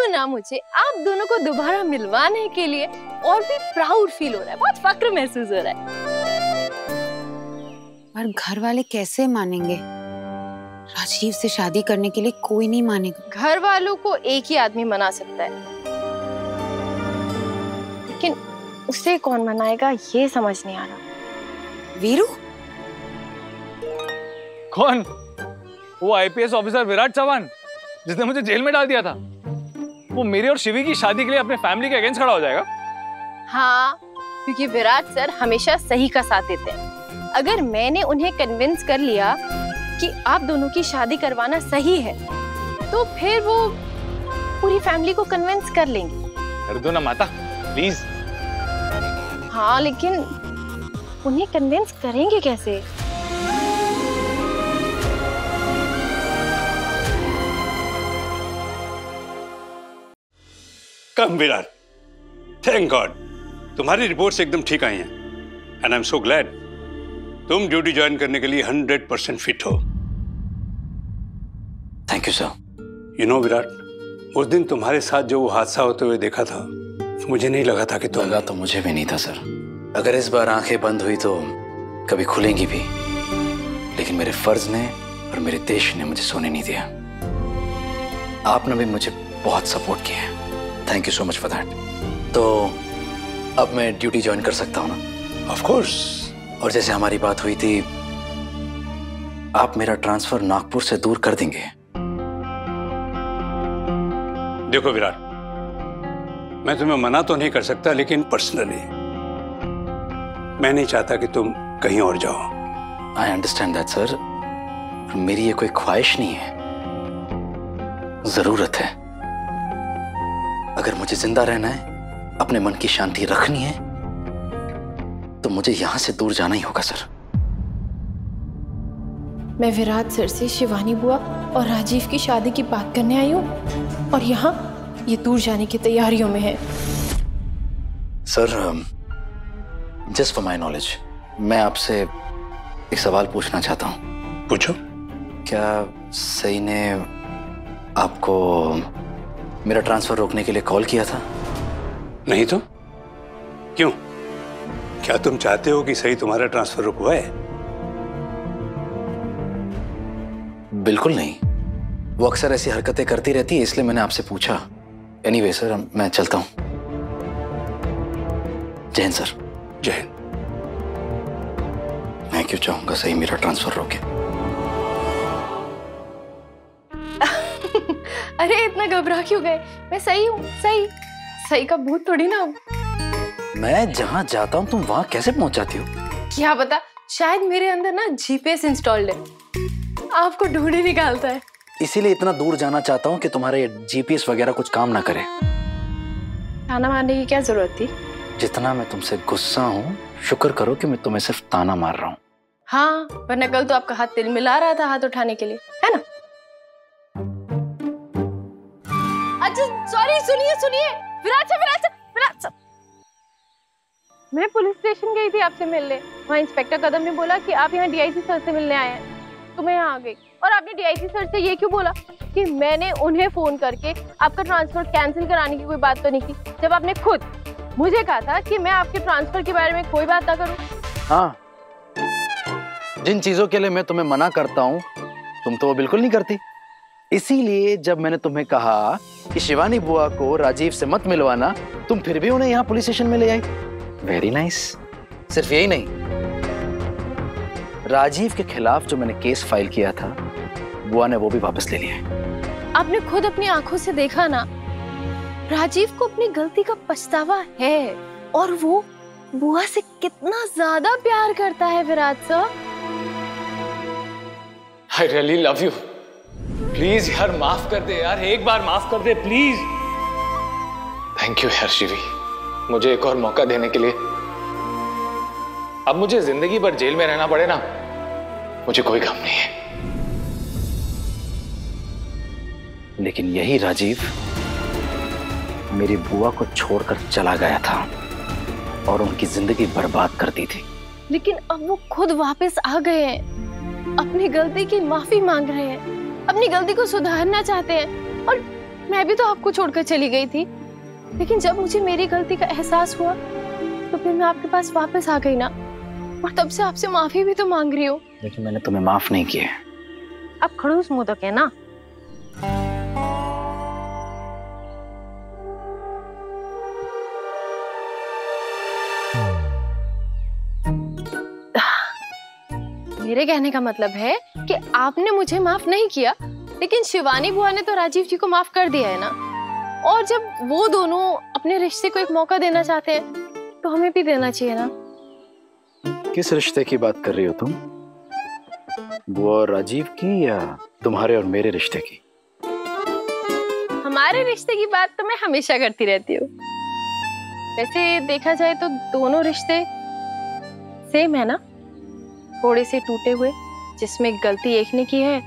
ना मुझे आप दोनों को दोबारा मिलवाने के लिए और भी प्राउड फील हो रहा है, बहुत फक्र महसूस हो रहा है। पर घर वाले कैसे मानेंगे? राजीव से शादी करने के लिए कोई नहीं मानेगा। घर वालों को एक ही आदमी मना सकता है, लेकिन उसे कौन मनाएगा ये समझ नहीं आ रहा। वीरू? कौन? वो आईपीएस ऑफिसर विराट चौहान जिसने मुझे जेल में डाल दिया था। वो मेरी और शिवी की शादी के लिए अपने फैमिली के अगेंस्ट खड़ा हो जाएगा? हाँ, क्योंकि विराट सर हमेशा सही का साथ देते हैं। अगर मैंने उन्हें कन्विंस कर लिया कि आप दोनों की शादी करवाना सही है, तो फिर वो पूरी फैमिली को कन्विंस कर लेंगे। कर दो ना माता, प्लीज। हाँ, लेकिन उन्हें कन्विंस करेंगे कैसे? कम विराट, थैंक गॉड तुम्हारी रिपोर्ट्स एकदम ठीक आई हैं and I am so glad तुम ड्यूटी ज्वाइन करने के लिए 100% फिट हो। Thank you sir. You know Virat, उस दिन तुम्हारे साथ जो वो हादसा होते हुए देखा था, मुझे नहीं लगा था कि तुम। लगा तो मुझे भी नहीं था सर। अगर इस बार आंखें बंद हुई तो कभी खुलेंगी भी, लेकिन मेरे फर्ज ने और मेरे देश ने मुझे सोने नहीं दिया। आपने भी मुझे बहुत सपोर्ट किया है, thank you so much for that. तो अब मैं ड्यूटी ज्वाइन कर सकता हूँ ना? Of course. और जैसे हमारी बात हुई थी, आप मेरा ट्रांसफर नागपुर से दूर कर देंगे? देखो विराट, मैं तुम्हें मना तो नहीं कर सकता, लेकिन पर्सनली मैं नहीं चाहता कि तुम कहीं और जाओ। I understand that sir. मेरी ये कोई ख्वाहिश नहीं है, जरूरत है। अगर मुझे जिंदा रहना है, अपने मन की शांति रखनी है, तो मुझे यहां से दूर जाना ही होगा सर। मैं विराट सर से शिवानी बुआ और राजीव की शादी की बात करने आई हूँ, और यहाँ ये दूर जाने की तैयारियों में है। Sir, just for my knowledge, मैं आपसे एक सवाल पूछना चाहता हूँ। पूछो। क्या सई ने आपको मेरा ट्रांसफर रोकने के लिए कॉल किया था? नहीं तो क्यों? क्या तुम चाहते हो कि सही तुम्हारा ट्रांसफर रुकवाए? बिल्कुल नहीं, वो अक्सर ऐसी हरकतें करती रहती है, इसलिए मैंने आपसे पूछा। एनीवे सर, मैं चलता हूं। जय हिंद सर। जय हिंद। मैं क्यों चाहूंगा सही मेरा ट्रांसफर रोके? अरे इतना घबरा क्यों गए? मैं सही हूँ, सही का भूत थोड़ी ना हूँ। मैं जहाँ जाता हूँ तुम वहाँ कैसे पहुँच जाती हो? क्या पता, शायद मेरे अंदर ना जीपीएस इंस्टॉल्ड है, आपको ढूंढ ही निकालता है। इसीलिए इतना दूर जाना चाहता हूँ कि तुम्हारे जीपीएस वगैरह कुछ काम ना करे। ताना मारने की क्या जरूरत थी? जितना मैं तुमसे गुस्सा हूँ, शुक्र करो कि मैं तुम्हें सिर्फ ताना मार रहा हूँ। हाँ, वरना कल तो आपका हाथ तिल मिला रहा था हाथ उठाने के लिए, है ना? अच्छा सॉरी, सुनिए विराट सर, मैं पुलिस स्टेशन गई थी आपसे मिलने। वहाँ इंस्पेक्टर कदम ने बोला कि आप यहाँ डीआईजी सर से मिलने आए हैं, तो मैं यहाँ आ गई। और आपने डीआईजी सर से ये क्यों बोला कि मैंने उन्हें फोन करके आपका ट्रांसफर कैंसिल कराने की कोई बात तो नहीं की, जब आपने खुद मुझे कहा था कि मैं आपके ट्रांसफर के बारे में कोई बात ना करूं? हाँ, जिन चीजों के लिए मैं तुम्हें मना करता हूँ, तुम तो वो बिल्कुल नहीं करती। इसीलिए जब मैंने तुम्हें कहा कि शिवानी बुआ को राजीव से मत मिलवाना, तुम फिर भी उन्हें यहाँ पुलिस स्टेशन में ले आई। Very nice. सिर्फ यही नहीं, राजीव के खिलाफ जो मैंने केस फाइल किया था, बुआ ने वो भी वापस ले लिया है। आपने खुद अपनी आंखों से देखा ना, राजीव को अपनी गलती का पछतावा है, और वो बुआ से कितना ज्यादा प्यार करता है Virat sir. I really love you. Please यार माफ कर दे यार, एक बार माफ कर दे प्लीज। थैंक यू यार शिवी, मुझे एक और मौका देने के लिए। अब मुझे जिंदगी भर जेल में रहना पड़े ना, मुझे कोई गम नहीं है। लेकिन यही राजीव मेरी बुआ को छोड़कर चला गया था और उनकी जिंदगी बर्बाद कर दी थी। लेकिन अब वो खुद वापस आ गए हैं, अपनी गलती की माफी मांग रहे हैं, अपनी गलती को सुधारना चाहते हैं, और मैं भी तो आपको छोड़कर चली गई थी, लेकिन जब मुझे मेरी गलती का एहसास हुआ तो फिर मैं आपके पास वापस आ गई ना, और तब से आपसे माफी भी तो मांग रही हूँ। लेकिन मैंने तुम्हें माफ नहीं किया। आप खड़ूस मुंह तक है ना। मेरे कहने का मतलब है कि आपने मुझे माफ नहीं किया, लेकिन शिवानी बुआ ने तो राजीव जी को माफ कर दिया है ना। और जब वो दोनों अपने रिश्ते को एक मौका देना चाहते हैं तो हमें भी देना चाहिए ना। किस रिश्ते की बात कर रही हो तुम? बुआ और राजीव की या तुम्हारे और मेरे रिश्ते की? हमारे रिश्ते की बात तो मैं हमेशा करती रहती हूँ। वैसे देखा जाए तो दोनों रिश्ते सेम है ना, थोड़े से टूटे हुए, जिसमें गलती एक ने की है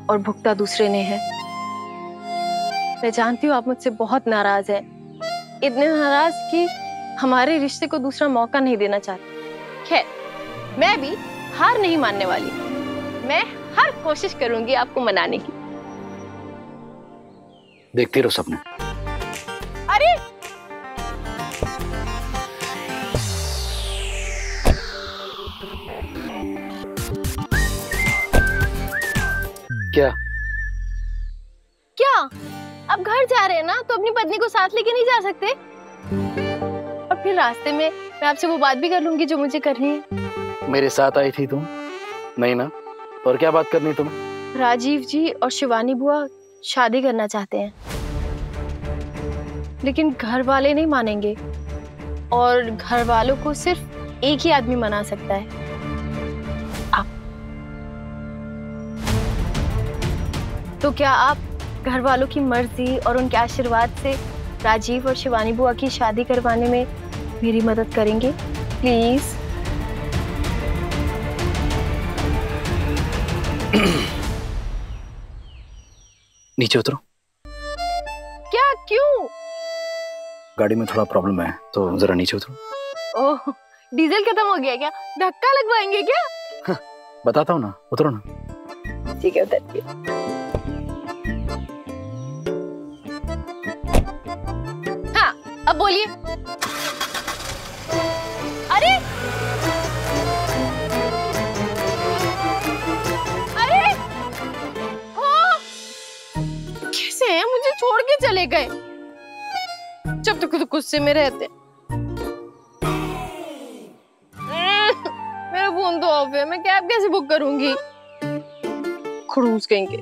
और भुगता दूसरे ने है। मैं जानती हूँ आप मुझसे बहुत नाराज हैं, इतने नाराज कि हमारे रिश्ते को दूसरा मौका नहीं देना चाहते। खैर, मैं भी हार नहीं मानने वाली, मैं हर कोशिश करूंगी आपको मनाने की। देखती रहो सपने। अरे क्या क्या अब घर जा रहे हैं ना, तो अपनी पत्नी को साथ लेके नहीं जा सकते? और फिर रास्ते में मैं आपसे वो बात भी कर लूंगी जो मुझे करनी है। मेरे साथ आई थी तुम? नहीं ना? और क्या बात करनी तुम्हें? राजीव जी और शिवानी बुआ शादी करना चाहते हैं, लेकिन घर वाले नहीं मानेंगे, और घर वालों को सिर्फ एक ही आदमी मना सकता है, आप। तो क्या आप घर वालों की मर्जी और उनके आशीर्वाद से राजीव और शिवानी बुआ की शादी करवाने में मेरी मदद करेंगे प्लीज? नीचे उतरो। क्या? क्यों? गाड़ी में थोड़ा प्रॉब्लम है, तो जरा नीचे उतरो। ओह, डीजल खत्म हो गया क्या? धक्का लगवाएंगे क्या? बताता हूँ ना, उतरो ना। ठीक है, उतरती। हाँ, अब बोलिए। अरे अरे हाँ, कैसे हैं? मुझे छोड़ के चले गए जब तक तो गुस्से में रहते। मेरा फोन तो ऑफ है, मैं कैब कैसे बुक करूंगी? खड़ूस कहेंगे।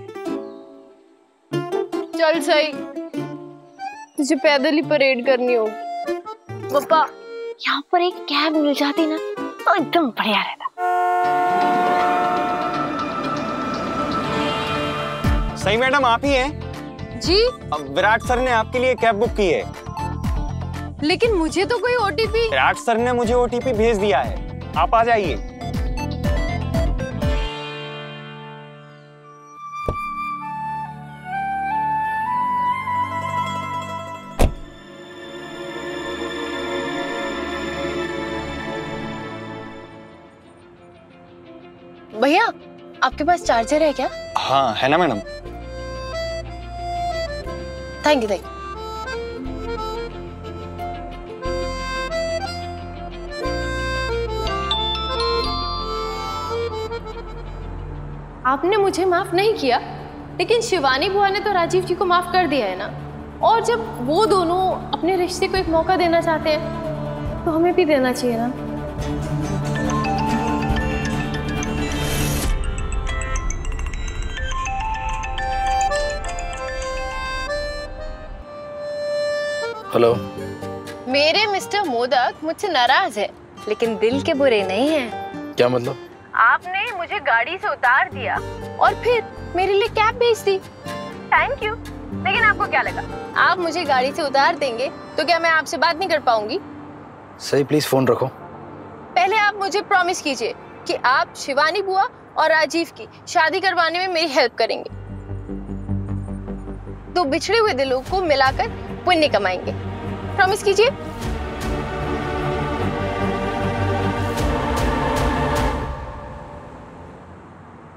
चल सही, तुझे पैदल ही परेड करनी होगी। पापा, यहाँ पर एक कैब मिल जाती ना तो एकदम बढ़िया रहता। सही मैडम, आप ही हैं? जी। विराट सर ने आपके लिए कैब बुक की है। लेकिन मुझे तो कोई ओटीपी। विराट सर ने मुझे ओटीपी भेज दिया है, आप आ जाइए। भैया, आपके पास चार्जर है क्या? हाँ है ना madam. Thank you, thank you. आपने मुझे माफ नहीं किया, लेकिन शिवानी बुआ ने तो राजीव जी को माफ कर दिया है ना। और जब वो दोनों अपने रिश्ते को एक मौका देना चाहते हैं तो हमें भी देना चाहिए ना। हेलो। मेरे मिस्टर मोदक मुझसे नाराज है, लेकिन दिल के बुरे नहीं हैं। क्या मतलब? आपने मुझे गाड़ी से उतार दिया और फिर मेरे लिए कैब भेज दी। Thank you. लेकिन आपको क्या लगा, आप मुझे गाड़ी से उतार देंगे तो क्या मैं आपसे बात नहीं कर पाऊंगी? सही, प्लीज फोन रखो। पहले आप मुझे प्रॉमिस कीजिए कि आप शिवानी बुआ और राजीव की शादी करवाने में मेरी हेल्प करेंगे। तो बिछड़े हुए दिलों को मिलाकर पुण्य कमाएंगे। प्रॉमिस कीजिए।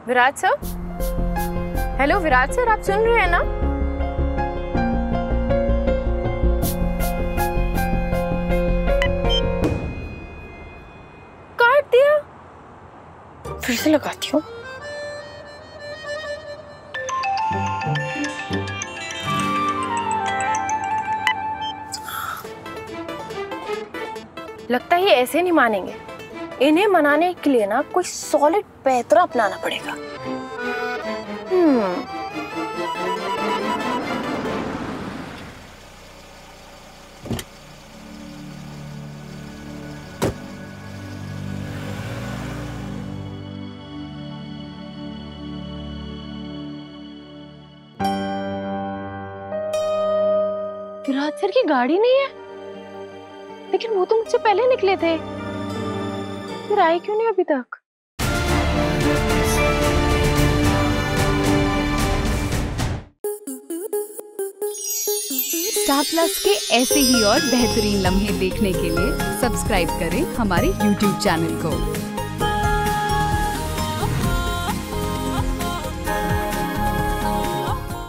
Virat sir, hello Virat sir, आप सुन रहे हैं ना? से लगाती हूँ। लगता है ये ऐसे नहीं मानेंगे। इन्हें मनाने के लिए ना कोई सॉलिड पैतरा अपनाना पड़ेगा। विराज सर की गाड़ी नहीं है, लेकिन वो तो मुझसे पहले निकले थे, फिर आए क्यों नहीं अभी तक? स्टार प्लस के ऐसे ही और बेहतरीन लम्हे देखने के लिए सब्सक्राइब करें हमारे YouTube चैनल को।